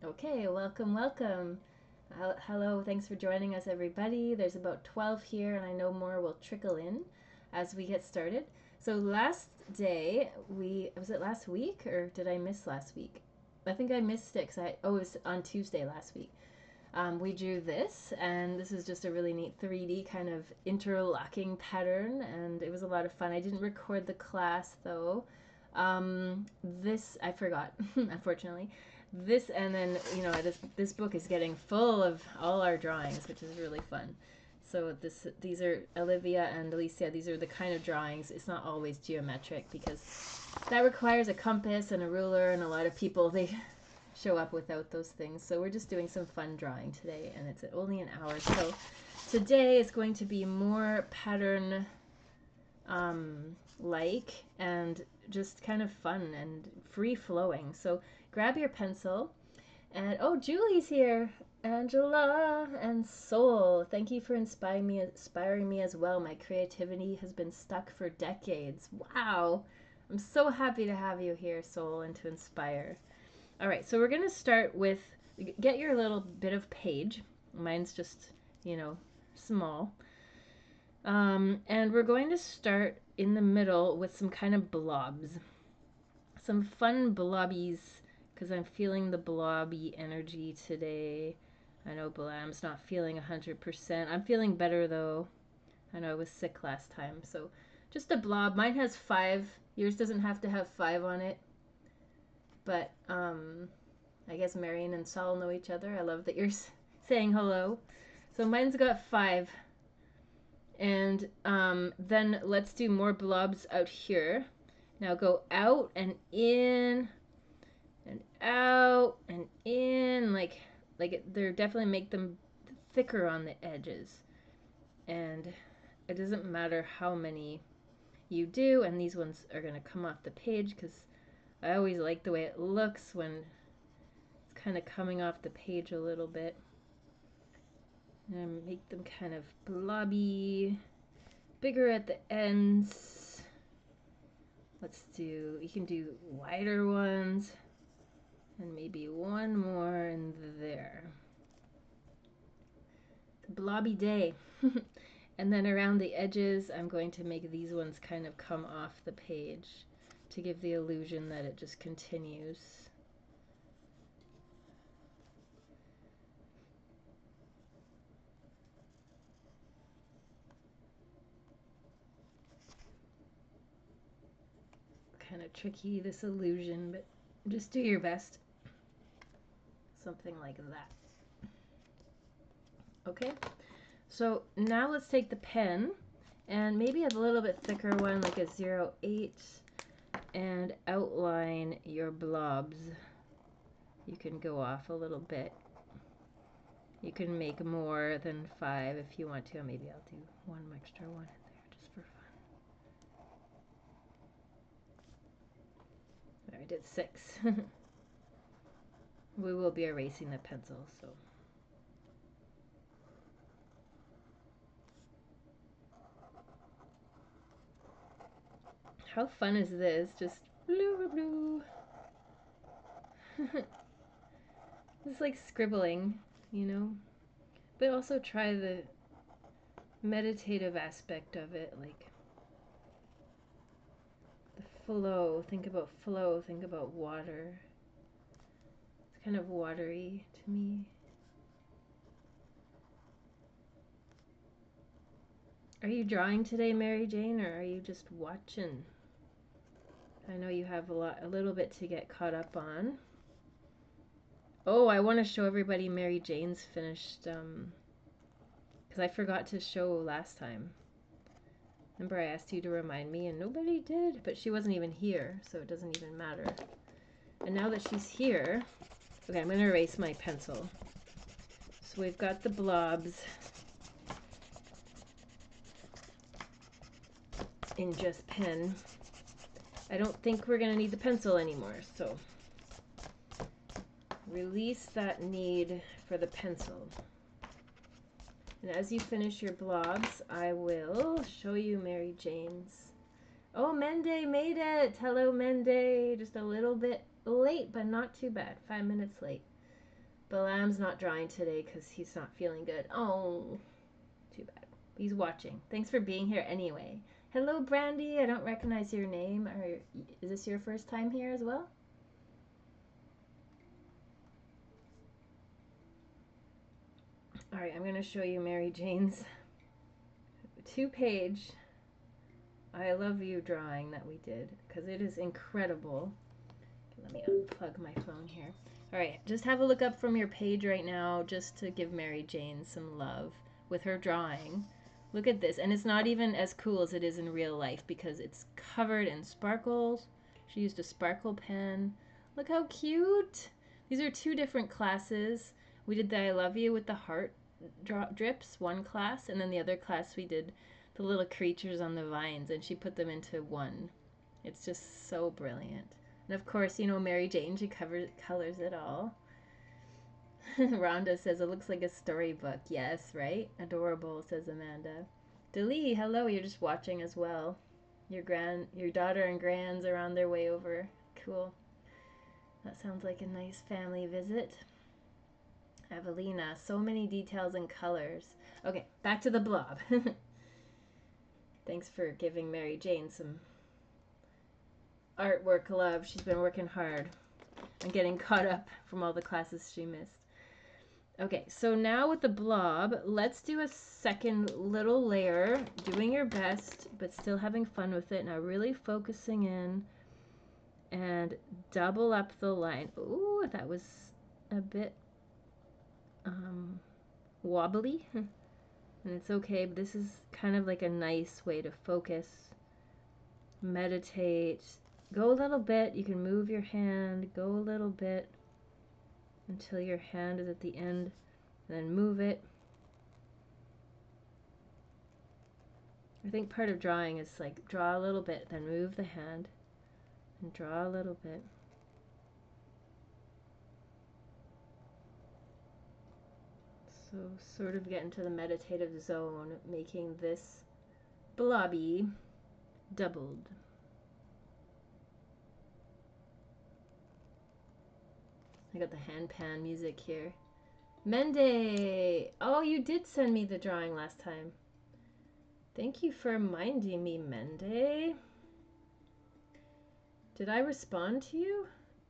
Okay, welcome, welcome. Hello, thanks for joining us, everybody. There's about 12 here, and I know more will trickle in as we get started. So, last day, was it last week, or did I miss last week? I think I missed it because it was on Tuesday last week. We drew this, and this is just a really neat 3D kind of interlocking pattern, and it was a lot of fun. I didn't record the class though. This I forgot, unfortunately. This and then this book is getting full of all our drawings, which is really fun. So these are Olivia and Alicia. These are the kind of drawings. It's not always geometric because that requires a compass and a ruler, and a lot of people they show up without those things. So we're just doing some fun drawing today, and it's only an hour. So today is going to be more pattern like and just kind of fun and free flowing. So grab your pencil and oh, Julie's here. Angela and Soul, thank you for inspiring me as well. My creativity has been stuck for decades. Wow. I'm so happy to have you here, Soul, and to inspire. All right, so we're going to start with, get your little bit of page. Mine's just, small. And we're going to start in the middle with some kind of blobs. Some fun blobbies, because I'm feeling the blobby energy today. I know Blam's not feeling 100%. I'm feeling better, though. I know I was sick last time, so just a blob. Mine has 5. Yours doesn't have to have 5 on it. But I guess Marion and Saul know each other. I love that you're saying hello. So mine's got 5. And then let's do more blobs out here. Now go out and in and out and in, they're definitely make them thicker on the edges. And it doesn't matter how many you do, and these ones are going to come off the page because I always like the way it looks when it's kind of coming off the page a little bit. And make them kind of blobby, bigger at the ends. You can do wider ones, and maybe one more in there. Blobby day. And then around the edges, I'm going to make these ones kind of come off the page to give the illusion that it just continues. Kind of tricky, this illusion, but just do your best. Something like that. Okay, so now let's take the pen and maybe a little bit thicker one, like a 0.8, and outline your blobs. You can go off a little bit. You can make more than 5 if you want to. Maybe I'll do one extra one in there just for fun. I did 6. We will be erasing the pencil, so. How fun is this? Just blue, blue. It's like scribbling, but also try the meditative aspect of it, like the flow. Think about flow, think about water. It's kind of watery to me. Are you drawing today, Mary Jane, or are you just watching? I know you have a little bit to get caught up on. Oh, I want to show everybody Mary Jane's finished, because I forgot to show last time. Remember I asked you to remind me and nobody did, but she wasn't even here, so it doesn't even matter. And now that she's here, okay, I'm going to erase my pencil. So we've got the blobs in just pen. I don't think we're going to need the pencil anymore, so release that need for the pencil. And as you finish your blobs, I will show you Mary Jane's. Oh, Mende made it! Hello, Mende! Just a little bit late, but not too bad. 5 minutes late. Balam's not drawing today because he's not feeling good. Oh, too bad. He's watching. Thanks for being here anyway. Hello, Brandy. I don't recognize your name. Is this your first time here as well? All right, I'm going to show you Mary Jane's 2-page I love you drawing that we did because it is incredible. Let me unplug my phone here. All right, just have a look up from your page right now just to give Mary Jane some love with her drawing. Look at this, and it's not even as cool as it is in real life because it's covered in sparkles. She used a sparkle pen. Look how cute. These are 2 different classes. We did the I love you with the heart drips, one class, and then the other class we did the little creatures on the vines, and she put them into one. It's just so brilliant. And of course, you know, Mary Jane, she colors it all. Rhonda says it looks like a storybook. Yes, right? Adorable, says Amanda. Delee, hello, you're just watching as well. Your daughter and grands are on their way over. Cool. That sounds like a nice family visit. Evelina, so many details and colors. Okay, back to the blob. Thanks for giving Mary Jane some artwork love. She's been working hard and getting caught up from all the classes she missed. Okay, so now with the blob, let's do a second little layer, doing your best, but still having fun with it. Now really focusing in and double up the line. Ooh, that was a bit wobbly. And it's okay, but this is kind of like a nice way to focus, meditate. Go a little bit. You can move your hand. Go a little bit until your hand is at the end. And then move it. I think part of drawing is like draw a little bit, then move the hand, and draw a little bit. So sort of get into the meditative zone, making this blobby doubled. I got the hand pan music here. Mende! Oh, you did send me the drawing last time. Thank you for reminding me, Mende. Did I respond to you?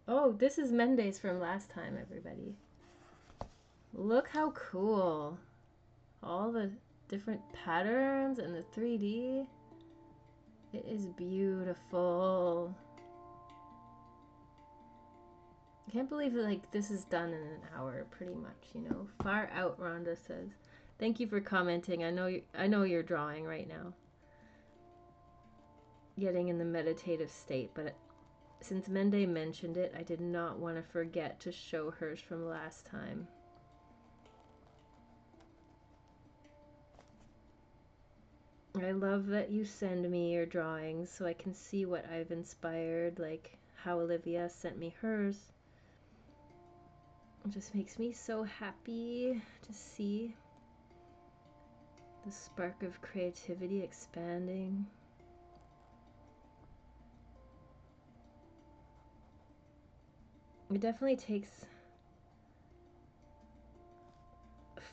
Oh, this is Mende's from last time, everybody. Look how cool. All the different patterns and the 3D. It is beautiful. I can't believe that, like, this is done in an hour, pretty much, you know. Far out, Rhonda says. Thank you for commenting. I know you're drawing right now. Getting in the meditative state, but since Mende mentioned it, I did not want to forget to show hers from last time. I love that you send me your drawings so I can see what I've inspired, like how Olivia sent me hers. It just makes me so happy to see the spark of creativity expanding. It definitely takes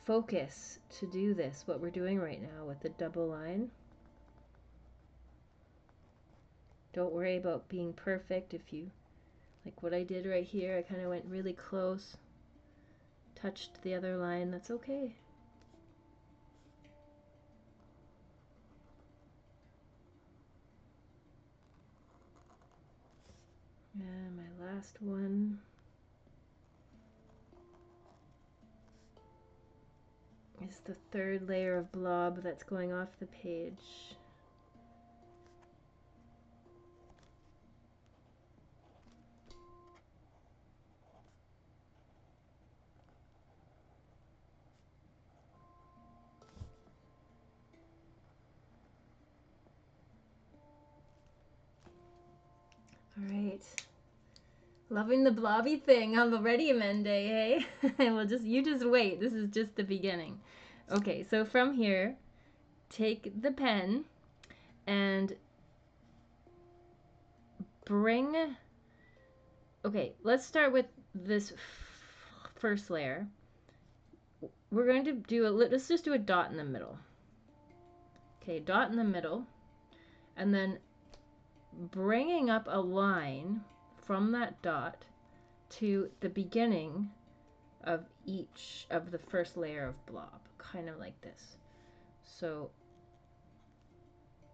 focus to do this, what we're doing right now with the double line. Don't worry about being perfect. If you, like what I did right here, I kind of went really close, touched the other line, that's okay. And my last one is the third layer of blob that's going off the page. All right. Loving the blobby thing. I'm already Mende, hey? Well, you just wait. This is just the beginning. Okay, so from here, take the pen and bring... Okay, let's start with this first layer, we're going to do let's just do a dot in the middle. Okay, dot in the middle, and then bringing up a line from that dot to the beginning of each of the first layer of blob, kind of like this. So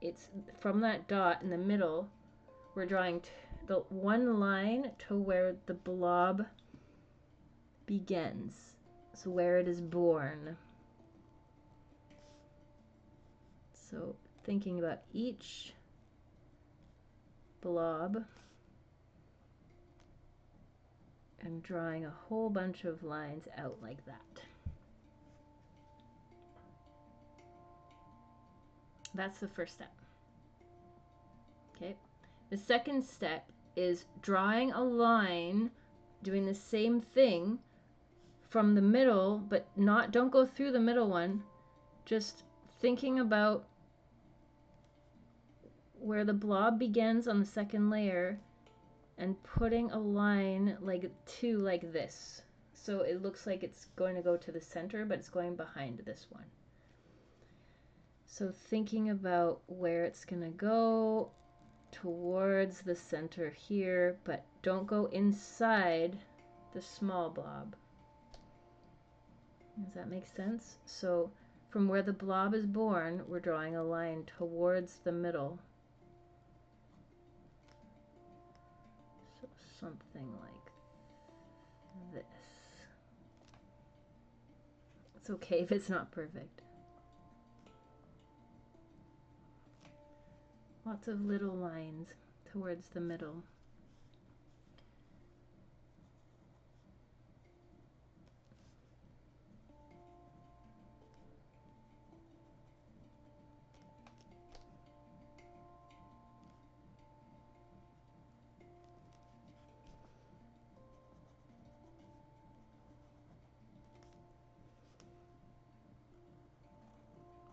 it's from that dot in the middle, we're drawing the one line to where the blob begins, so where it is born. So thinking about each blob and drawing a whole bunch of lines out like that. That's the first step. Okay. The second step is drawing a line, doing the same thing from the middle, but don't go through the middle one, just thinking about where the blob begins on the second layer and putting a line like this. So it looks like it's going to go to the center, but it's going behind this one. So thinking about where it's going to go towards the center here, but don't go inside the small blob. Does that make sense? So from where the blob is born, we're drawing a line towards the middle. So something like this. It's okay if it's not perfect. Lots of little lines towards the middle.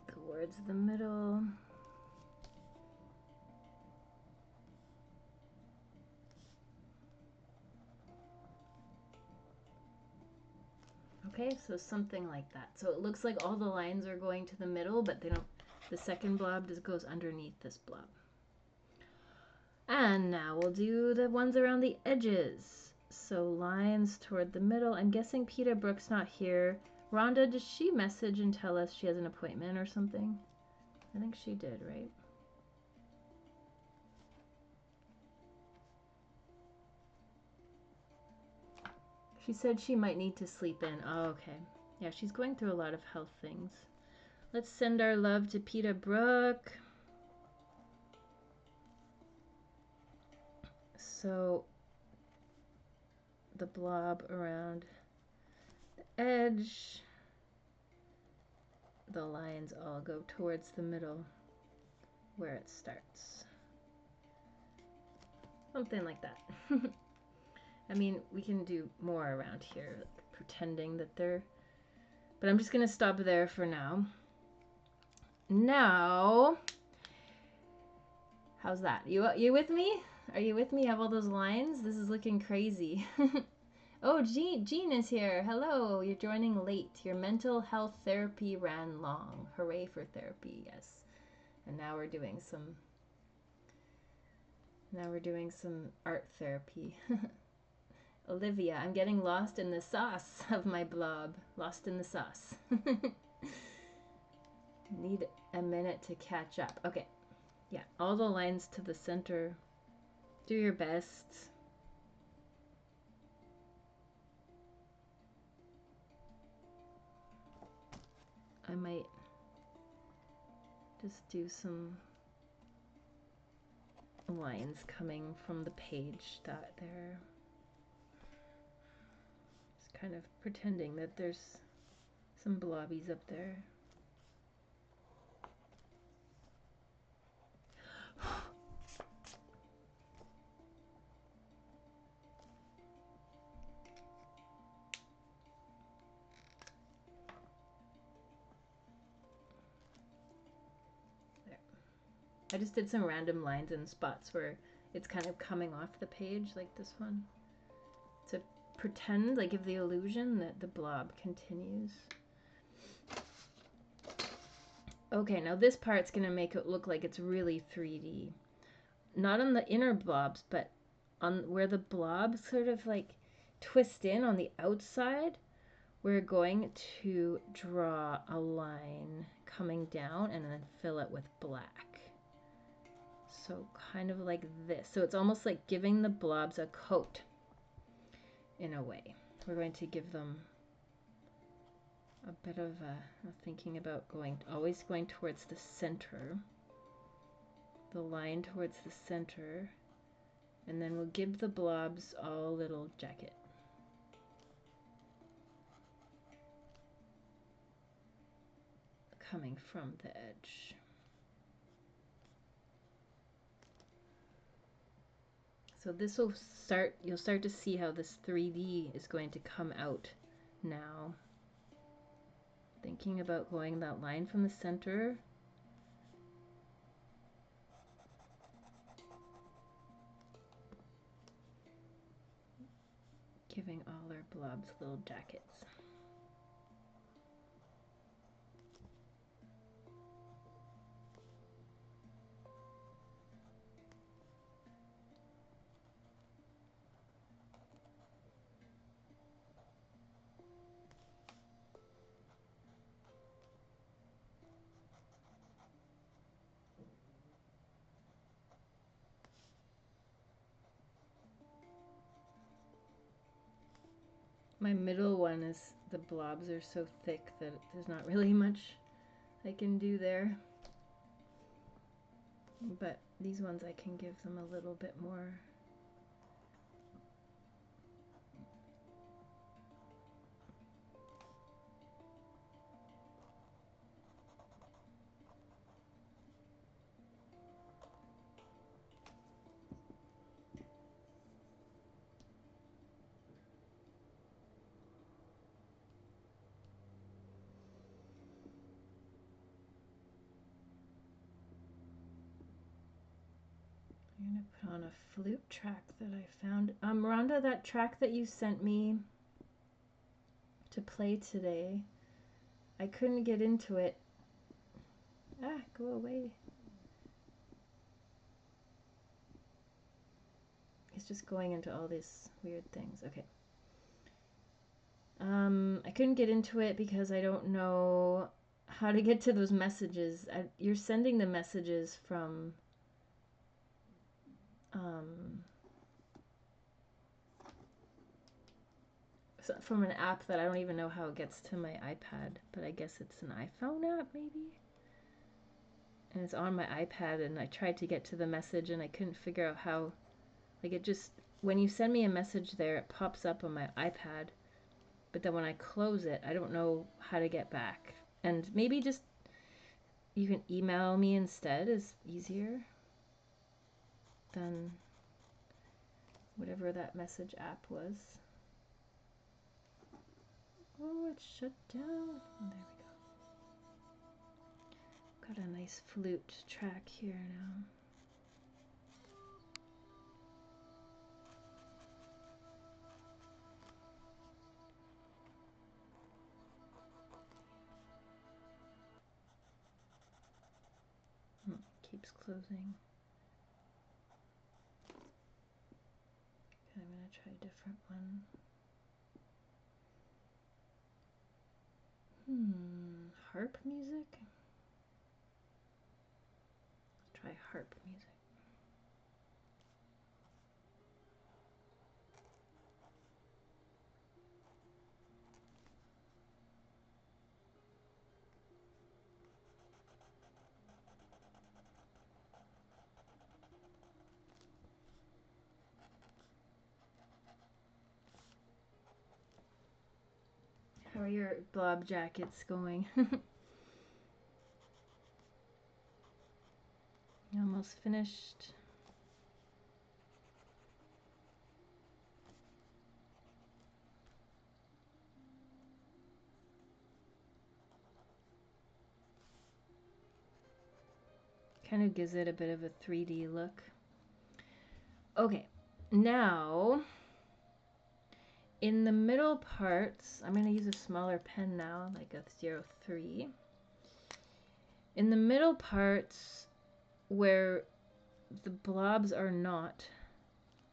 Towards the middle. Okay, so something like that. So it looks like all the lines are going to the middle, but they don't. The second blob just goes underneath this blob. And now we'll do the ones around the edges. So lines toward the middle. I'm guessing Peter Brooks not here. Rhonda, does she message and tell us she has an appointment or something? I think she did, right? She said she might need to sleep in. Oh, okay. Yeah, she's going through a lot of health things. Let's send our love to Peter Brook. So the blob around the edge. The lines all go towards the middle where it starts. Something like that. I mean, we can do more around here, like pretending that they're... But I'm just going to stop there for now. Now, how's that? You with me? Are you with me? Have all those lines? This is looking crazy. Oh, Jean is here. Hello. You're joining late. Your mental health therapy ran long. Hooray for therapy. Yes. And now we're doing some art therapy. Olivia, I'm getting lost in the sauce of my blob. Lost in the sauce. Need a minute to catch up. Okay. Yeah, all the lines to the center. Do your best. I might just do some lines coming from the page that there. Just kind of pretending that there's some blobbies up there. I just did some random lines in spots where it's kind of coming off the page, like this one, to pretend, like give the illusion that the blob continues. Okay, now this part's going to make it look like it's really 3D. Not on the inner blobs, but on where the blobs sort of like twist in on the outside. We're going to draw a line coming down and then fill it with black. So kind of like this. So it's almost like giving the blobs a coat in a way. We're going to give them a bit of a thinking about always going towards the center, the line towards the center, and then we'll give the blobs all a little jacket. Coming from the edge. So this will start, you'll start to see how this 3D is going to come out now. Thinking about going that line from the center. Giving all our blobs little jackets. My middle one is, the blobs are so thick that there's not really much I can do there. But these ones I can give them a little bit more. I'm going to put on a flute track that I found. Rhonda, that track that you sent me to play today, I couldn't get into it. Ah, go away. It's just going into all these weird things. Okay. I couldn't get into it because I don't know how to get to those messages. You're sending the messages from an app that I don't even know how it gets to my iPad, but I guess it's an iPhone app maybe? And it's on my iPad, and I tried to get to the message and I couldn't figure out how. Like, it just, when you send me a message there, it pops up on my iPad, but then when I close it, I don't know how to get back. And maybe just you can email me instead is easier than whatever that message app was. Oh, it's shut down. Oh, there we go. Got a nice flute track here now. Keeps closing. Okay, I'm going to try a different one. Harp music? Let's try harp music. How are your blob jackets going? Almost finished. Kind of gives it a bit of a 3D look. Okay, now in the middle parts, I'm going to use a smaller pen now, like a 03. In the middle parts where the blobs are not,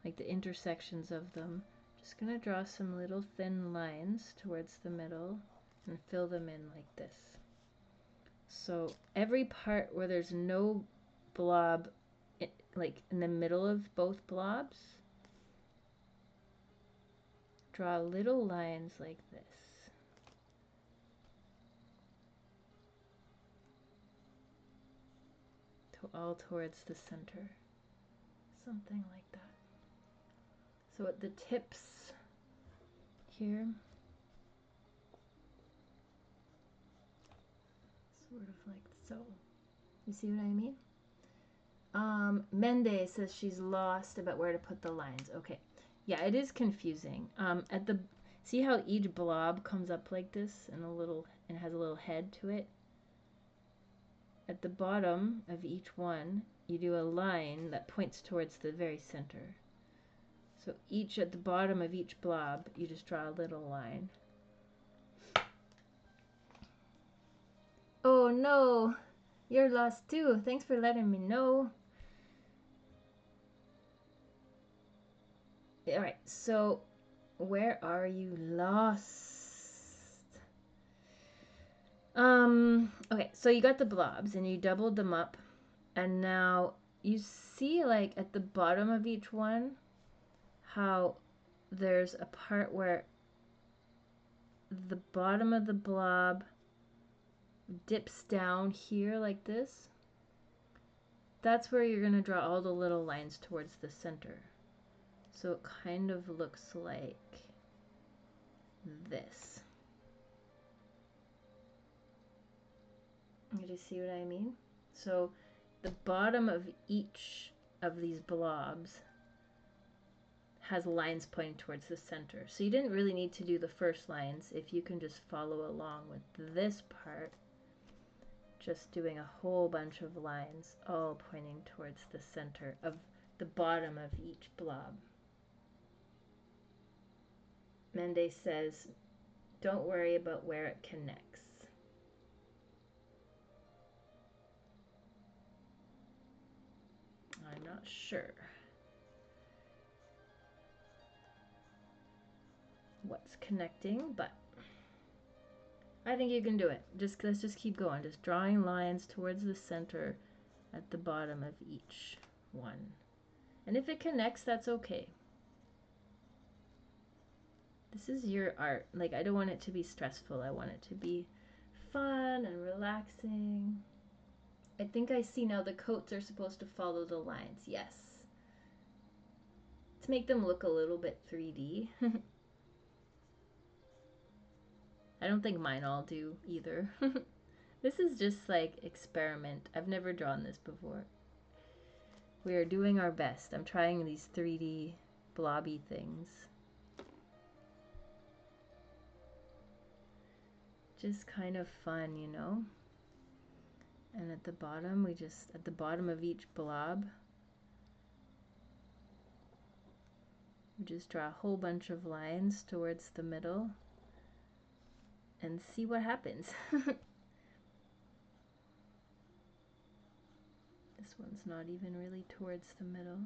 like the intersections of them, just going to draw some little thin lines towards the middle and fill them in like this. So every part where there's no blob, like in the middle of both blobs, draw little lines like this. All towards the center. Something like that. So at the tips here, sort of like so. You see what I mean? Mende says she's lost about where to put the lines. Okay. Yeah, it is confusing. At the see how each blob comes up like this and has a little head to it? At the bottom of each one, you do a line that points towards the very center. So at the bottom of each blob, you just draw a little line. Oh no, you're lost too. Thanks for letting me know. All right, so where are you lost? Okay, so you got the blobs and you doubled them up, and now you see like at the bottom of each one how there's a part where the bottom of the blob dips down here like this. That's where you're going to draw all the little lines towards the center. So it kind of looks like this. Do you see what I mean? So the bottom of each of these blobs has lines pointing towards the center. So you didn't really need to do the first lines if you can just follow along with this part, just doing a whole bunch of lines all pointing towards the center of the bottom of each blob. Mende says, don't worry about where it connects. I'm not sure what's connecting, but I think you can do it. Let's just keep going, just drawing lines towards the center at the bottom of each one. And if it connects, that's okay. This is your art. Like, I don't want it to be stressful. I want it to be fun and relaxing. I think I see now the coats are supposed to follow the lines. Yes. To make them look a little bit 3D. I don't think mine all do either. This is just like experiment. I've never drawn this before. We are doing our best. I'm trying these 3D blobby things. Just kind of fun, you know? And at the bottom, at the bottom of each blob, we just draw a whole bunch of lines towards the middle and see what happens. This one's not even really towards the middle.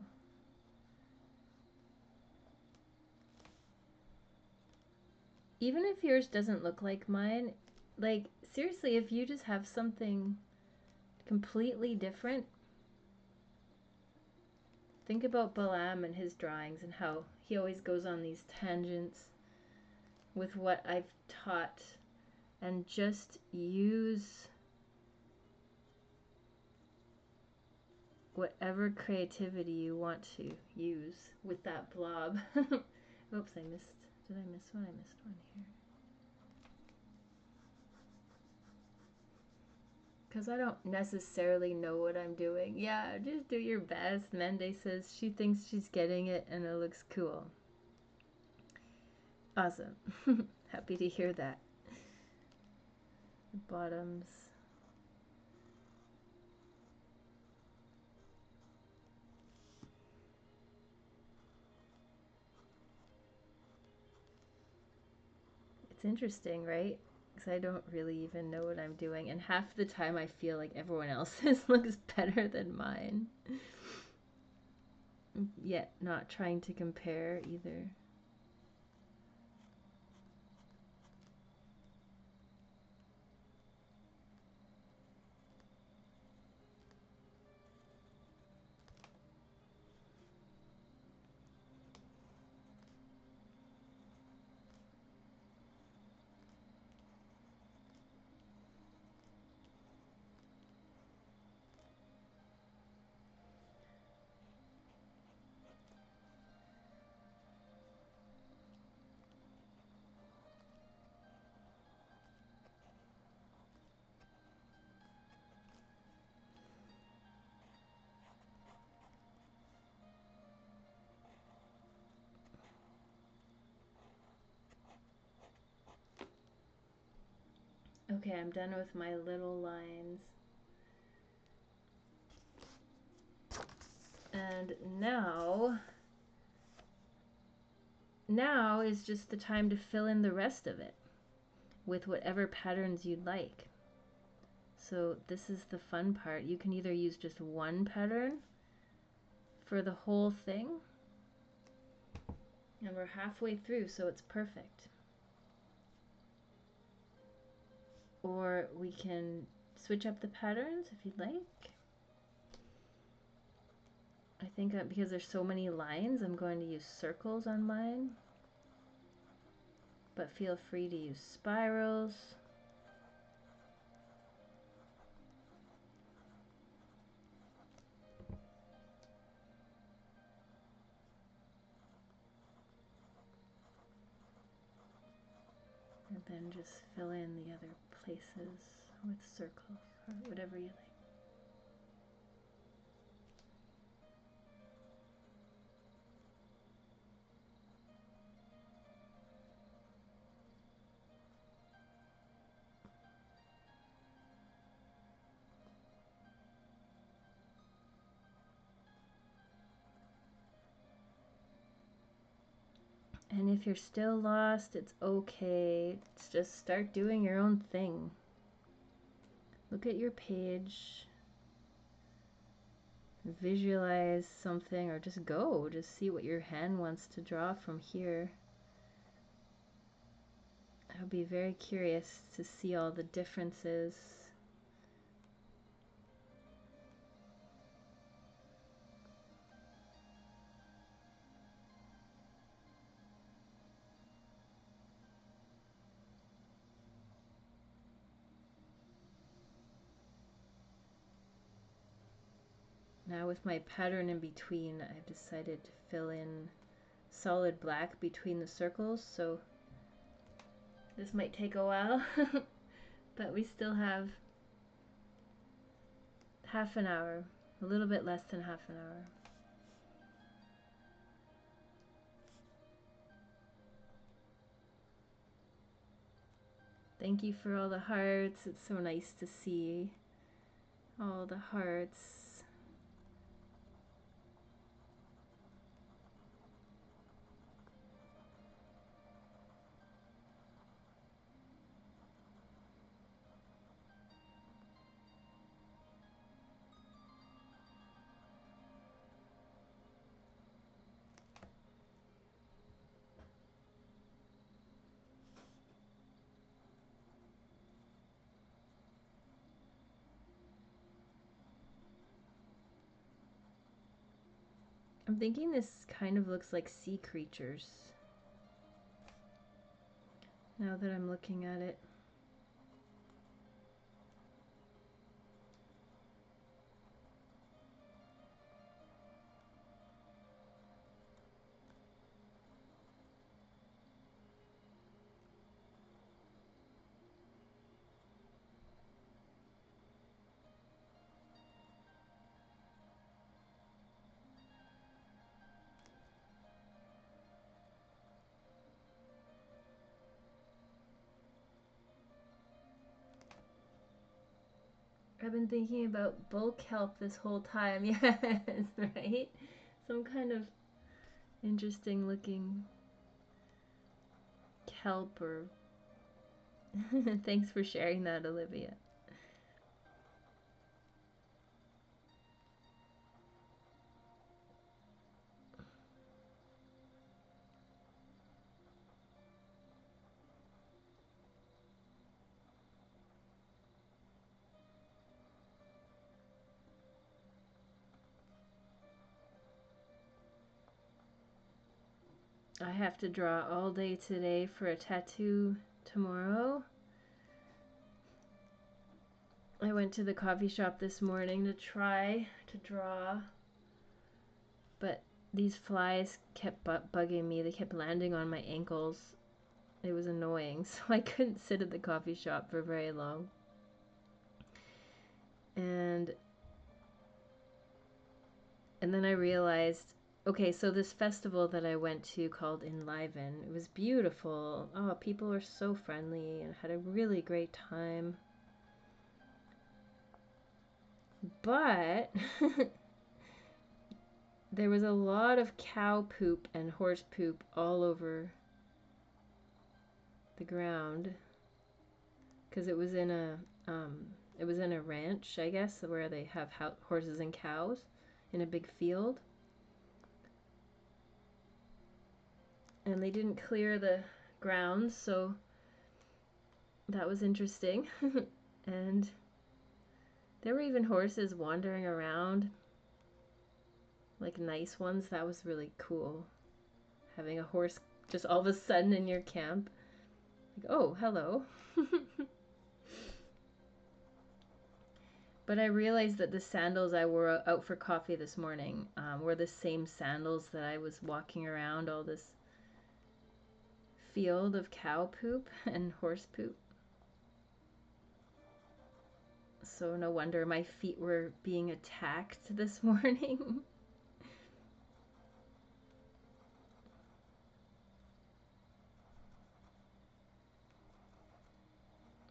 Even if yours doesn't look like mine, like seriously, if you just have something completely different, think about Balaam and his drawings and how he always goes on these tangents with what I've taught, and just use whatever creativity you want to use with that blob. Oops, did I miss one? I missed one here. Because I don't necessarily know what I'm doing. Yeah, just do your best. Mende says she thinks she's getting it and it looks cool. Awesome. Happy to hear that. The bottoms. It's interesting, right? Because I don't really even know what I'm doing, and half the time I feel like everyone else's looks better than mine. Yet not trying to compare either. Okay, I'm done with my little lines. And now is just the time to fill in the rest of it with whatever patterns you'd like. So this is the fun part. You can either use just one pattern for the whole thing, and we're halfway through, so it's perfect. Or we can switch up the patterns if you'd like. I think because there's so many lines, I'm going to use circles on mine. But feel free to use spirals. And then just fill in the other places with circles or whatever you like. And if you're still lost, it's okay. It's just start doing your own thing. Look at your page. Visualize something or just go. Just see what your hand wants to draw from here. I'll be very curious to see all the differences. Now with my pattern in between, I've decided to fill in solid black between the circles, so this might take a while, but we still have half an hour, a little bit less than half an hour. Thank you for all the hearts. It's so nice to see all the hearts. I'm thinking this kind of looks like sea creatures now that I'm looking at it. I've been thinking about bull kelp this whole time. Yes, right? Some kind of interesting looking kelp or Thanks for sharing that, Olivia. I have to draw all day today for a tattoo tomorrow. I went to the coffee shop this morning to try to draw, but these flies kept bugging me. They kept landing on my ankles. It was annoying, so I couldn't sit at the coffee shop for very long. And then I realized, okay, so this festival that I went to called Enliven, it was beautiful. Oh, people were so friendly and had a really great time. But there was a lot of cow poop and horse poop all over the ground because it was in a ranch, I guess, where they have horses and cows in a big field. And they didn't clear the grounds, so that was interesting. And there were even horses wandering around, like nice ones. That was really cool. Having a horse just all of a sudden in your camp. Like, oh, hello. But I realized that the sandals I wore out for coffee this morning were the same sandals that I was walking around all this field of cow poop and horse poop. So no wonder my feet were being attacked this morning.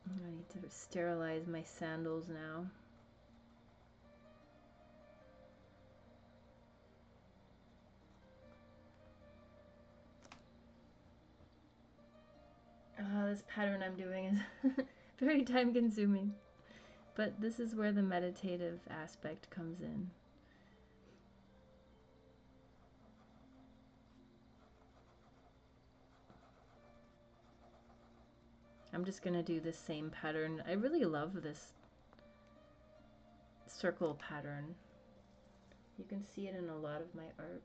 I need to sterilize my sandals now. This pattern I'm doing is very time consuming, but this is where the meditative aspect comes in. I'm just gonna do the same pattern. I really love this circle pattern. You can see it in a lot of my art.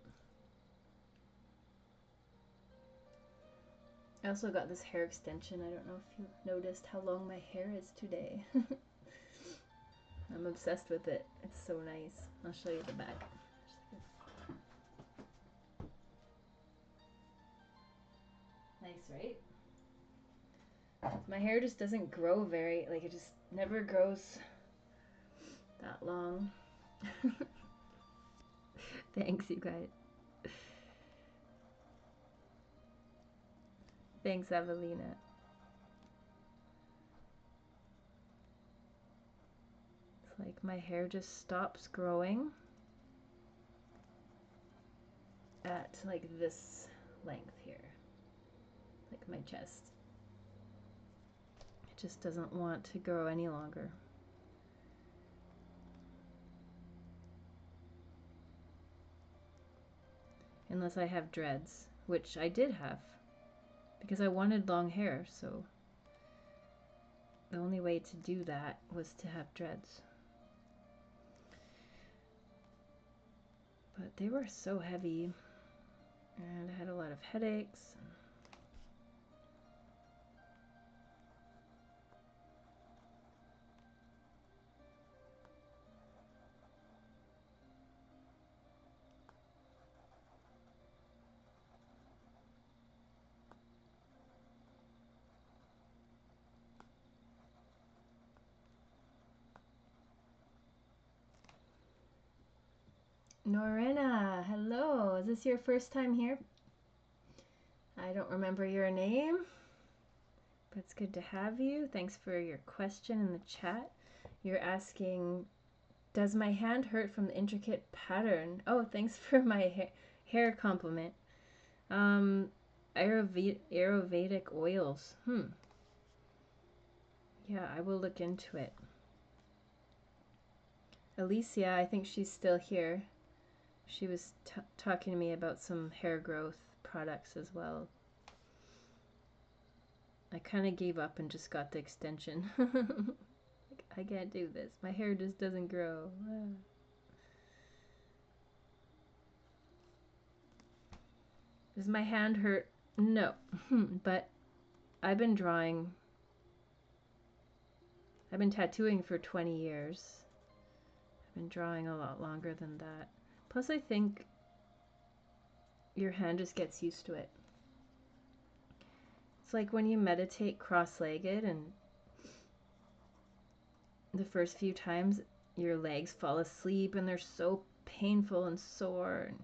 I also got this hair extension. I don't know if you noticed how long my hair is today. I'm obsessed with it. It's so nice. I'll show you the back. Nice, right? My hair just doesn't grow it just never grows that long. Thanks, you guys. Thanks, Evelina. It's like my hair just stops growing at like this length here, like my chest. It just doesn't want to grow any longer. Unless I have dreads, which I did have because I wanted long hair, so the only way to do that was to have dreads. But they were so heavy and I had a lot of headaches. Norena, hello. Is this your first time here? I don't remember your name, but it's good to have you. Thanks for your question in the chat. You're asking, does my hand hurt from the intricate pattern? Oh, thanks for my hair compliment. Ayurvedic oils. Yeah, I will look into it. Alicia, I think she's still here. She was talking to me about some hair growth products as well. I kind of gave up and just got the extension. Like, I can't do this. My hair just doesn't grow. Does my hand hurt? No. But I've been drawing. I've been tattooing for 20 years. I've been drawing a lot longer than that. Plus, I think your hand just gets used to it. It's like when you meditate cross-legged and the first few times your legs fall asleep and they're so painful and sore. And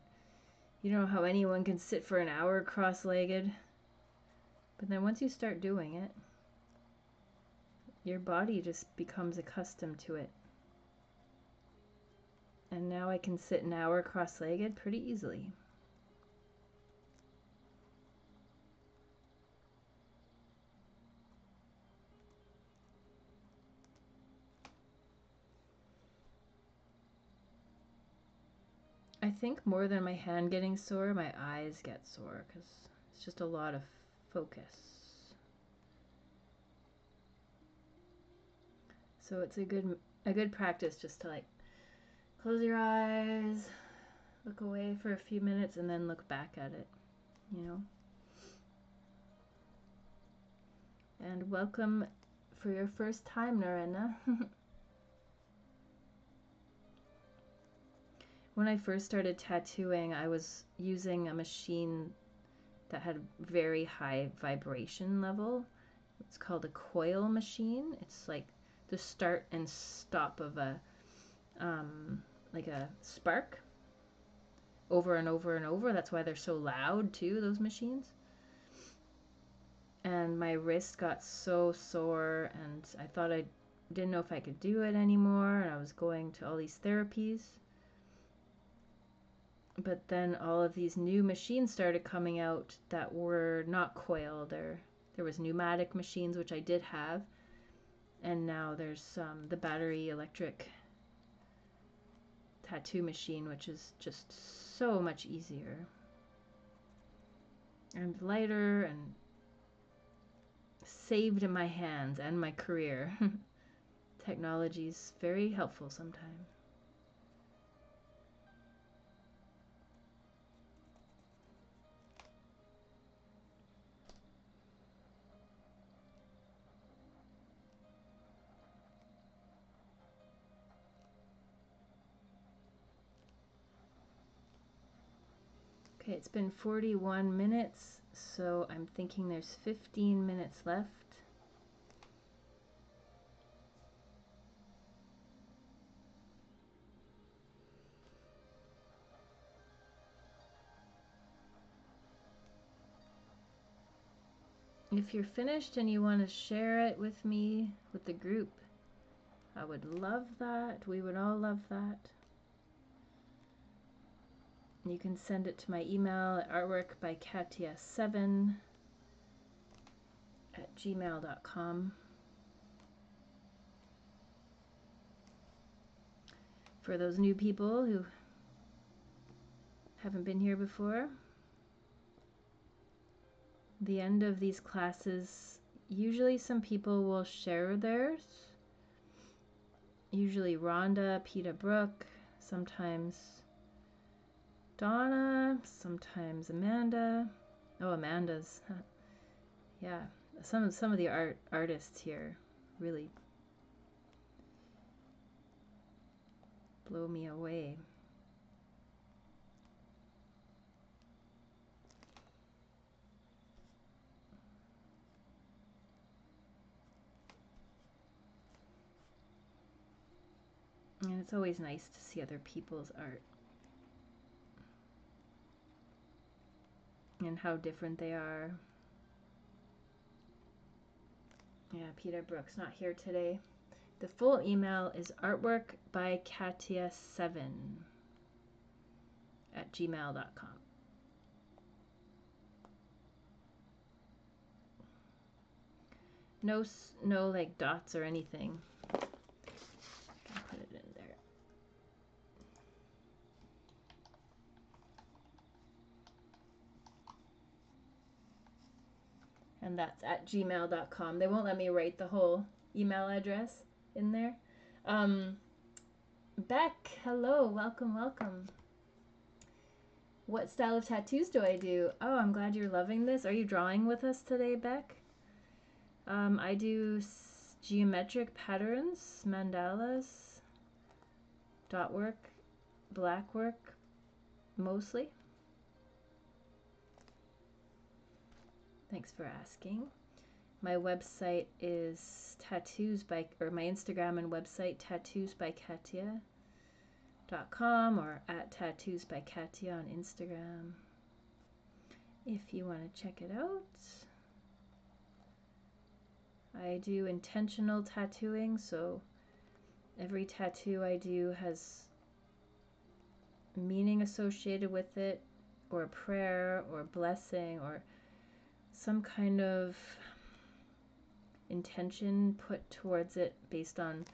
you don't know how anyone can sit for an hour cross-legged. But then once you start doing it, your body just becomes accustomed to it. And now I can sit an hour cross-legged pretty easily. I think more than my hand getting sore, my eyes get sore because it's just a lot of focus. So it's a good practice just to like close your eyes, look away for a few minutes, and then look back at it, you know? And welcome for your first time, Narena. When I first started tattooing, I was using a machine that had very high vibration level. It's called a coil machine. It's like the start and stop of a like a spark over and over and over. That's why they're so loud too, those machines. And my wrist got so sore and I thought I didn't know if I could do it anymore, and I was going to all these therapies. But then all of these new machines started coming out that were not coil. There was pneumatic machines, which I did have, and now there's the battery electric tattoo machine, which is just so much easier and lighter and saved in my hands and my career. Technology's very helpful sometimes. Okay, it's been 41 minutes, so I'm thinking there's 15 minutes left. If you're finished and you want to share it with me, with the group, I would love that. We would all love that. You can send it to my email at artworkbykatia7@gmail.com. For those new people who haven't been here before, the end of these classes, usually some people will share theirs. Usually Rhonda, Peter Brooke, sometimes Donna, sometimes Amanda. Oh, Amanda's. Yeah, some of the artists here really blow me away. And it's always nice to see other people's art and how different they are. Yeah, Peter Brooks not here today. The full email is artworkbykatia7@gmail.com. No like dots or anything. I'll put it in there. And that's at gmail.com. They won't let me write the whole email address in there. Beck, hello, welcome, welcome. What style of tattoos do I do? Oh, I'm glad you're loving this. Are you drawing with us today, Beck? I do geometric patterns, mandalas, dot work, black work, mostly. Thanks for asking. My website is my Instagram and website, tattoosbykatia.com or at tattoosbykatia on Instagram if you want to check it out. I do intentional tattooing, so every tattoo I do has meaning associated with it, or a prayer or blessing or some kind of intention put towards it based on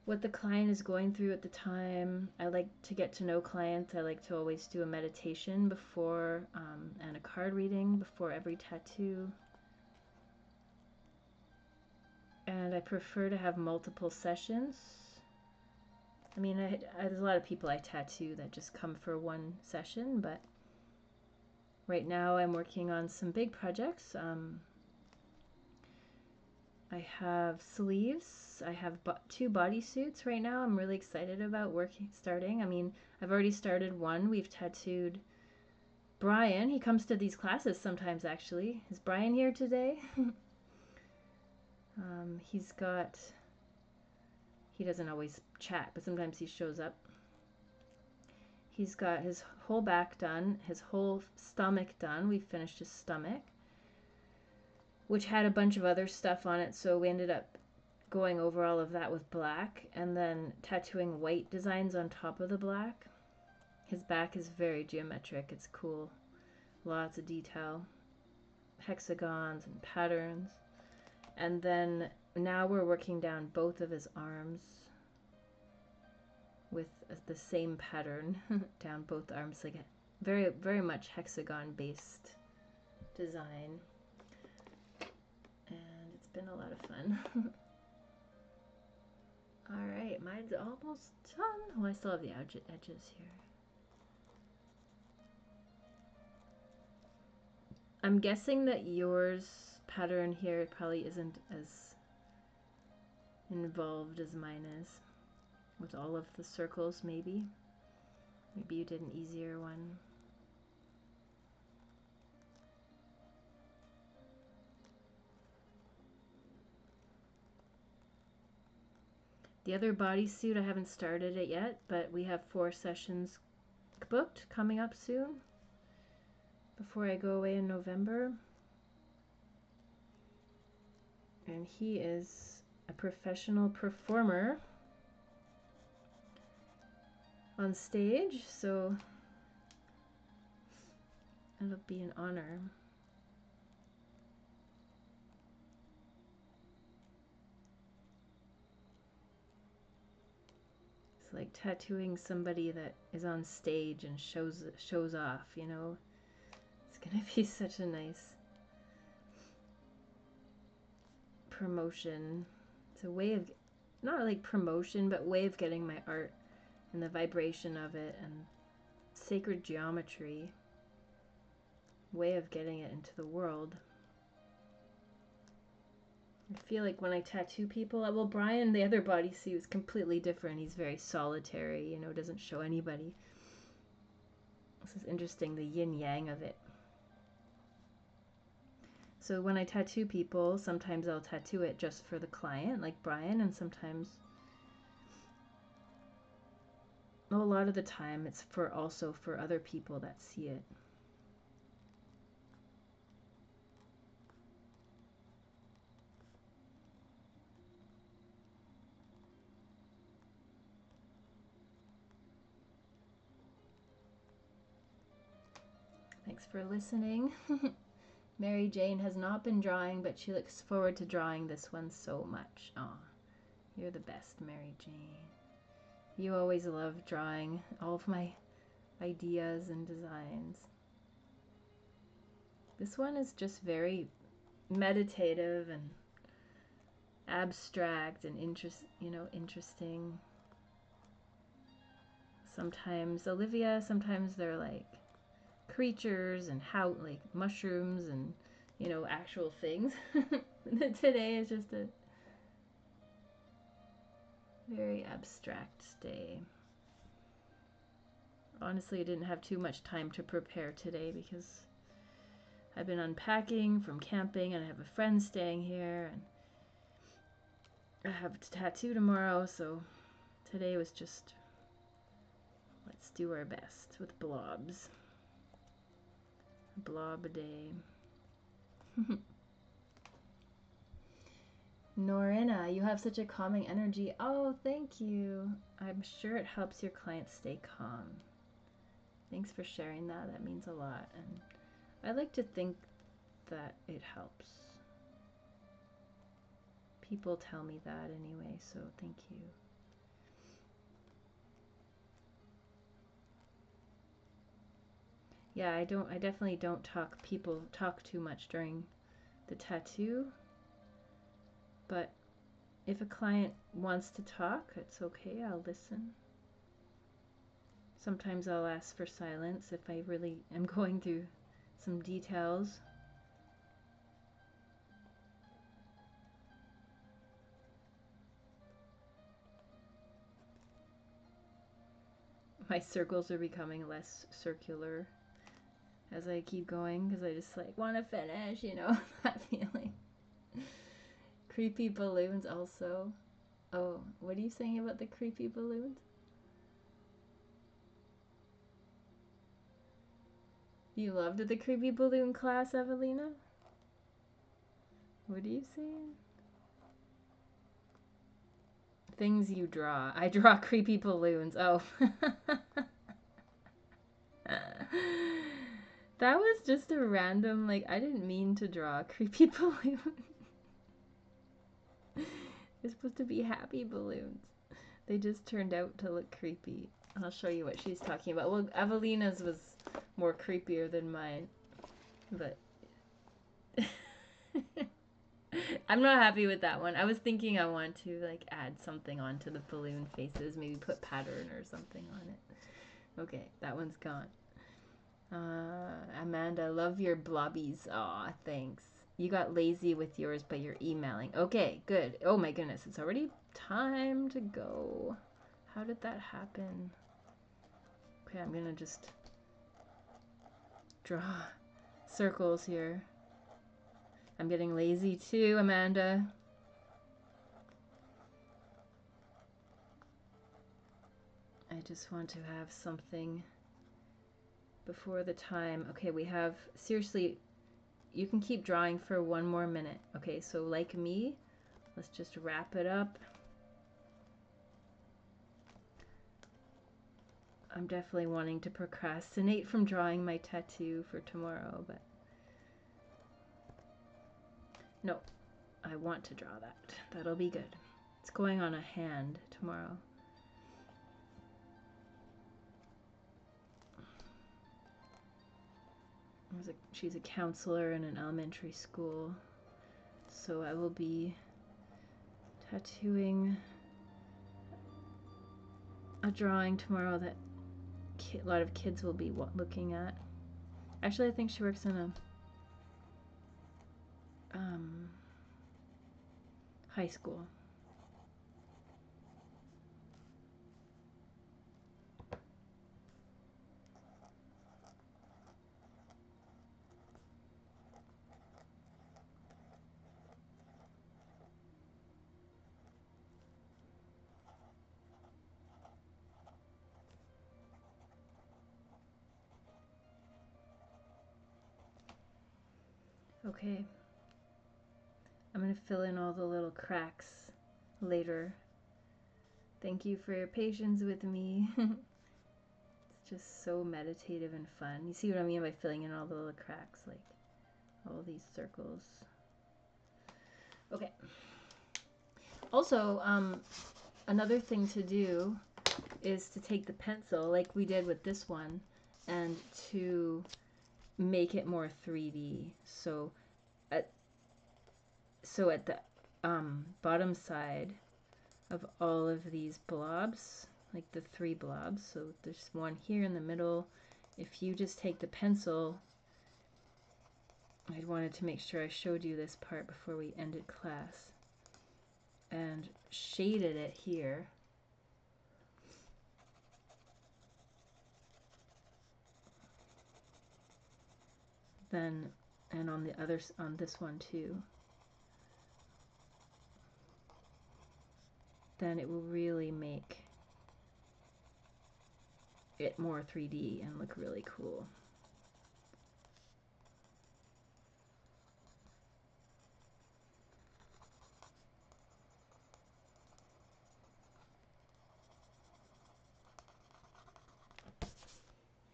what the client is going through at the time. I like to get to know clients. I like to always do a meditation before and a card reading before every tattoo. And I prefer to have multiple sessions. I mean, there's a lot of people I tattoo that just come for one session, but right now I'm working on some big projects. I have sleeves. I have 2 bodysuits right now. I'm really excited about starting. I mean, I've already started one. We've tattooed Brian. He comes to these classes sometimes, actually. Is Brian here today? He doesn't always chat, but sometimes he shows up. He's got his whole back done, his whole stomach done. We finished his stomach, which had a bunch of other stuff on it, so we ended up going over all of that with black and then tattooing white designs on top of the black. His back is very geometric. It's cool. Lots of detail, hexagons and patterns. And then now we're working down both of his arms with the same pattern down both arms, like a very, very much hexagon based design. And it's been a lot of fun. All right, mine's almost done. Oh, I still have the edges here. I'm guessing that yours pattern here probably isn't as involved as mine is, with all of the circles. Maybe you did an easier one. The other bodysuit, I haven't started it yet, but we have 4 sessions booked coming up soon before I go away in November. And he is a professional performer on stage, so it'll be an honor. It's like tattooing somebody that is on stage and shows off, you know. It's gonna be such a nice promotion. It's a way of, not like promotion, but way of getting my art and the vibration of it and sacred geometry, way of getting it into the world. I feel like when I tattoo people, well, Brian, the other bodysuit, is completely different. He's very solitary, you know, doesn't show anybody. This is interesting, the yin-yang of it. So when I tattoo people, sometimes I'll tattoo it just for the client, like Brian, and sometimes, well, a lot of the time, it's also for other people that see it. Thanks for listening. Mary Jane has not been drawing, but she looks forward to drawing this one so much. Aw, you're the best, Mary Jane. You always love drawing all of my ideas and designs. This one is just very meditative and abstract and interesting. Sometimes Olivia, sometimes they're like creatures and how like mushrooms and actual things. Today is just a very abstract day. Honestly, I didn't have too much time to prepare today because I've been unpacking from camping and I have a friend staying here and I have a tattoo tomorrow, so today was just let's do our best with blobs. Blob a day. Norina, you have such a calming energy. Oh, thank you. I'm sure it helps your clients stay calm. Thanks for sharing that. That means a lot. And I like to think that it helps. People tell me that anyway, so thank you. Yeah, I definitely don't talk too much during the tattoo. But if a client wants to talk, it's okay, I'll listen. Sometimes I'll ask for silence if I really am going through some details. My circles are becoming less circular as I keep going because I just like want to finish, that feeling. Creepy balloons also. Oh, what are you saying about the creepy balloons? You loved the creepy balloon class, Evelina? What are you saying? Things you draw. I draw creepy balloons. Oh. That was just a random, like, I didn't mean to draw a creepy balloon. They're supposed to be happy balloons. They just turned out to look creepy. I'll show you what she's talking about. Well, Evelina's was more creepier than mine. But I'm not happy with that one. I was thinking I want to like add something onto the balloon faces. Maybe put pattern or something on it. Okay, that one's gone. Amanda, love your blobbies. Aw, thanks. You got lazy with yours, but you're emailing. Okay, good. Oh my goodness, it's already time to go. How did that happen? Okay, I'm gonna just draw circles here. I'm getting lazy too, Amanda. I just want to have something before the time. Okay, we have, seriously, you can keep drawing for one more minute. Okay, so like me, let's just wrap it up. I'm definitely wanting to procrastinate from drawing my tattoo for tomorrow, but no, I want to draw that. That'll be good. It's going on a hand tomorrow. She's a counselor in an elementary school, so I will be tattooing a drawing tomorrow that a lot of kids will be looking at. Actually, I think she works in a high school. Okay. I'm going to fill in all the little cracks later. Thank you for your patience with me. It's just so meditative and fun. You see what I mean by filling in all the little cracks? Like, all these circles. Okay. Also, another thing to do is to take the pencil, like we did with this one, and to make it more 3D. So at the bottom side of all of these blobs, like the 3 blobs, so there's one here in the middle. If you just take the pencil, I wanted to make sure I showed you this part before we ended class, and shaded it here. Then, and on the other, on this one too. Then it will really make it more 3D and look really cool.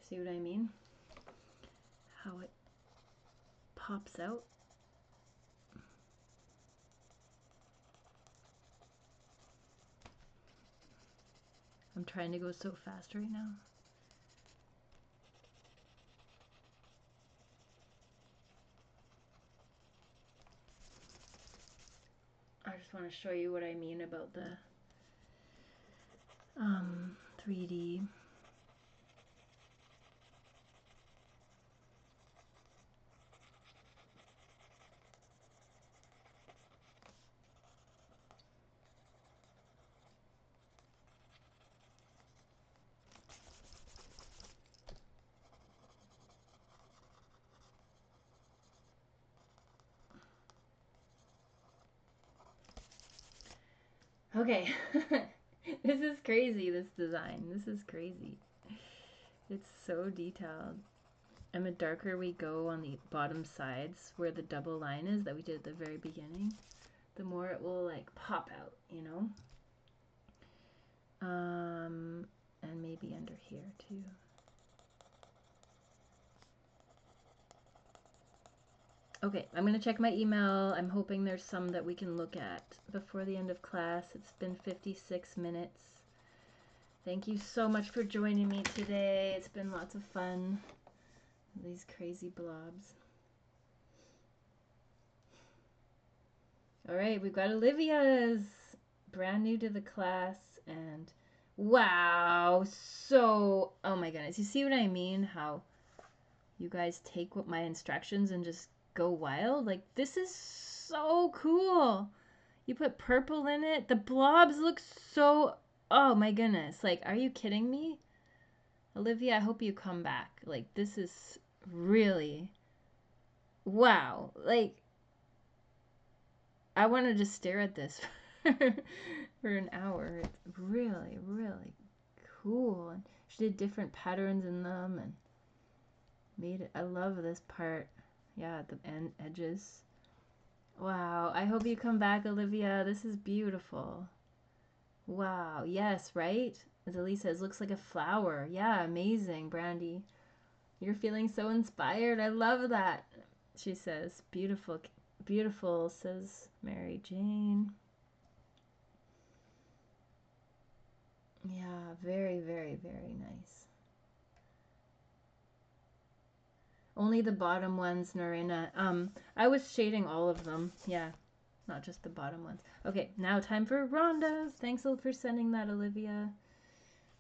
See what I mean? How it pops out. I'm trying to go so fast right now. I just want to show you what I mean about the 3D. Okay, this is crazy, this design. This is crazy. It's so detailed. And the darker we go on the bottom sides where the double line is that we did at the very beginning, the more it will like pop out, you know? And maybe under here too. Okay, I'm gonna check my email. I'm hoping there's some that we can look at before the end of class. It's been 56 minutes. Thank you so much for joining me today. It's been lots of fun. These crazy blobs. All right, we've got Olivia's brand new to the class, and wow, so, oh my goodness. You see what I mean? How you guys take what my instructions and just go wild? Like, this is so cool. You put purple in it. The blobs look so, oh my goodness. Like, are you kidding me? Olivia, I hope you come back. Like, this is really, wow. Like, I want to just stare at this for an hour. It's really, really cool. And she did different patterns in them and made it. I love this part. Yeah, at the end edges. Wow. I hope you come back, Olivia. This is beautiful. Wow. Yes, right? As Elise says, looks like a flower. Yeah, amazing, Brandy. You're feeling so inspired. I love that. She says, beautiful, beautiful, says Mary Jane. Yeah, very, very, very nice. Only the bottom ones, Norena. I was shading all of them. Yeah, not just the bottom ones. Okay, now time for Rhonda's. Thanks for sending that, Olivia.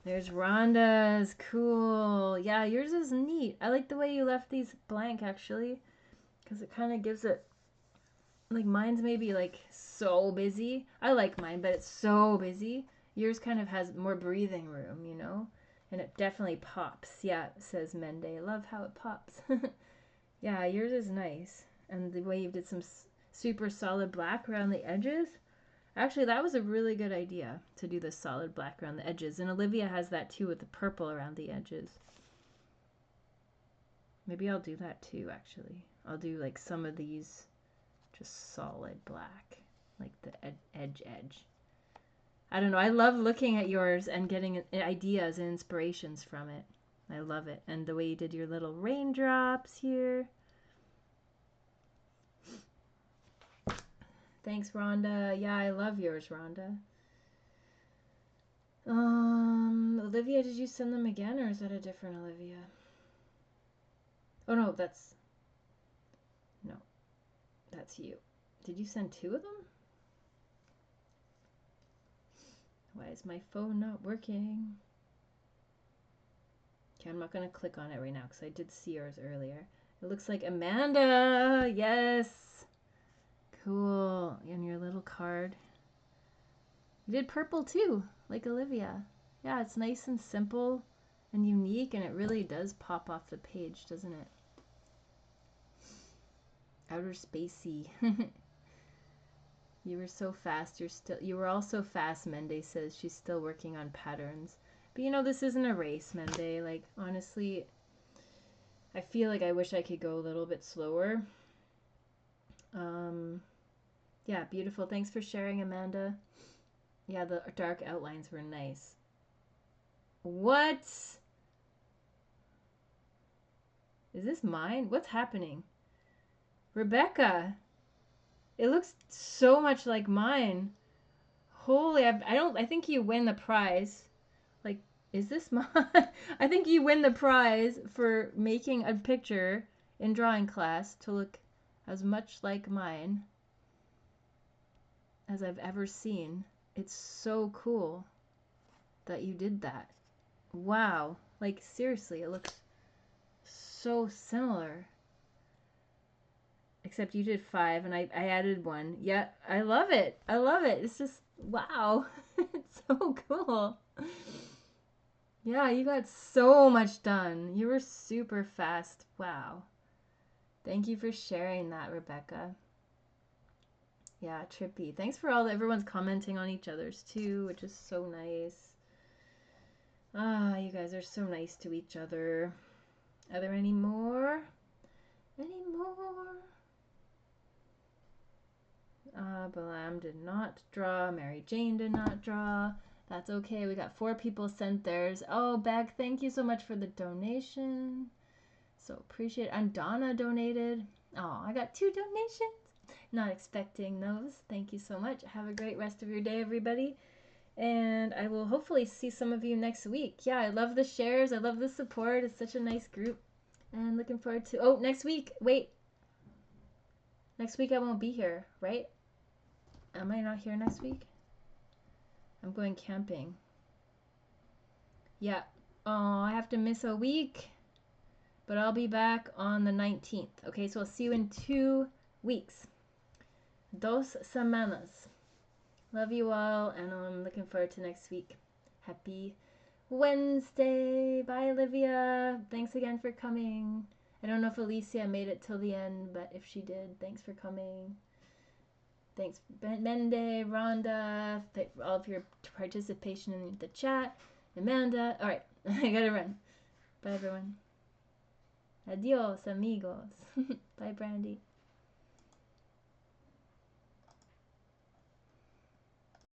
There's Rhonda's. Cool. Yeah, yours is neat. I like the way you left these blank, actually, because it kind of gives it, like, mine's maybe, like, so busy. I like mine, but it's so busy. Yours kind of has more breathing room, you know? And it definitely pops. Yeah, says Mende. I love how it pops. Yeah, yours is nice. And the way you did some super solid black around the edges. Actually, that was a really good idea to do the solid black around the edges. And Olivia has that too with the purple around the edges. Maybe I'll do that too, actually. I'll do like some of these just solid black, like the edge. I don't know. I love looking at yours and getting ideas and inspirations from it. I love it. And the way you did your little raindrops here. Thanks, Rhonda. Yeah, I love yours, Rhonda. Olivia, did you send them again, or is that a different Olivia? Oh, no, that's you. Did you send 2 of them? Why is my phone not working? Okay, I'm not going to click on it right now because I did see yours earlier. It looks like Amanda. Yes. Cool. And your little card. You did purple too, like Olivia. Yeah, it's nice and simple and unique, and it really does pop off the page, doesn't it? Outer spacey. You were so fast. You were all so fast, Mende says. She's still working on patterns. But you know, this isn't a race, Mende. Like, honestly, I feel like I wish I could go a little bit slower. Yeah, beautiful. Thanks for sharing, Amanda. Yeah, the dark outlines were nice. What? Is this mine? What's happening? Rebecca. It looks so much like mine. Holy, I think you win the prize. Like, is this mine? I think you win the prize for making a picture in drawing class to look as much like mine as I've ever seen. It's so cool that you did that. Wow. Like, seriously, it looks so similar. Except you did 5 and I added 1. Yeah, I love it. I love it. It's just, wow. It's so cool. Yeah, you got so much done. You were super fast. Wow. Thank you for sharing that, Rebecca. Yeah, trippy. Thanks for everyone's commenting on each other's too, which is so nice. Ah, you guys are so nice to each other. Are there any more? Any more? Balam did not draw. Mary Jane did not draw. That's okay. We got 4 people sent theirs. Oh, Beck, thank you so much for the donation. So appreciate it. And Donna donated. Oh, I got 2 donations. Not expecting those. Thank you so much. Have a great rest of your day, everybody. And I will hopefully see some of you next week. Yeah, I love the shares. I love the support. It's such a nice group. And looking forward to... Oh, next week. Wait. Next week I won't be here, right? Am I not here next week? I'm going camping. Yeah. Oh, I have to miss a week. But I'll be back on the 19th. Okay, so I'll see you in 2 weeks. 2 semanas. Love you all, and I'm looking forward to next week. Happy Wednesday. Bye, Olivia. Thanks again for coming. I don't know if Alicia made it till the end, but if she did, thanks for coming. Thanks, Mende, Rhonda, all of your participation in the chat. Amanda. All right, I gotta run. Bye, everyone. Adios, amigos. Bye, Brandy.